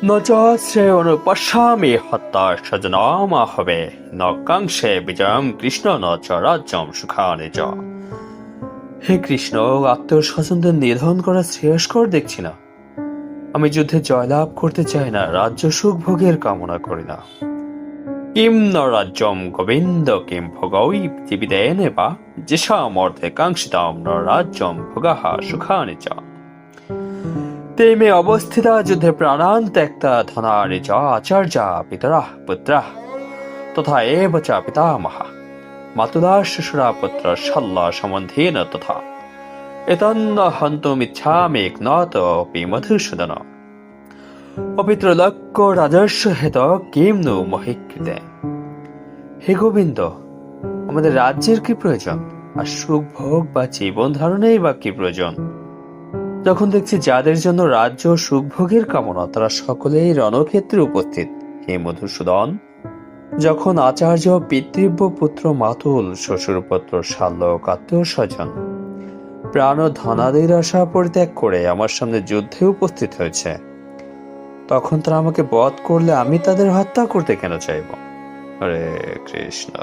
ন চ শ্রেয়োনুপশ্যামি হত্যা স্বজনামা হবে ন কাংক্ষে বিজয়ম কৃষ্ণ ন চ রাজ্যম সুখানি চ। হে কৃষ্ণ, আত্মীয় স্বজনদের নিধন করা শ্রেয়স্কর দেখছি না। আমি যুদ্ধে জয়লাভ করতে চাই না, রাজ্য সুখ ভোগের কামনা করি না। কিম ন রাজ্যম গোবিন্দ কিম ভোগৈ জীবিতেন বা যেষাম অর্থে কাঙ্ক্ষিতাম ন রাজ্যম ভোগাহ সুখানি চ। ते मे अवस्थिता युद्धे प्राणान् त्यक्ता धनानि च आचार्या पितरः पुत्राः तथा एव च पितामहः मातुलः शिशुरा पुत्र शल्य सम्बन्धेन तथा एतन्न हन्तुमिच्छामि ज्ञातोऽपि मधुसूदन অপিত্রলক্ষ্য রাজস্ব হেত কিম নু মহিকৃতে। হে গোবিন্দ, আমাদের রাজ্যের কি প্রয়োজন, আর সুখ ভোগ বা জীবন ধারণেই বা কি প্রয়োজন, যখন দেখছি যাদের জন্য রাজ্য সুখ ভোগের কামনা তারা সকলেই রণক্ষেত্রে উপস্থিত। হে মধুসূদন, যখন আচার্য, পিতৃব্য পুত্র, মাতুল, শ্বশুরপুত্র, শাল্যক, আত্মীয় স্বজন প্রাণ ও ধনাদির আশা পরিত্যাগ করে আমার সামনে যুদ্ধে উপস্থিত হয়েছে, তখন তারা আমাকে বধ করলে আমি তাদের হত্যা করতে কেন চাইব? হরে কৃষ্ণ।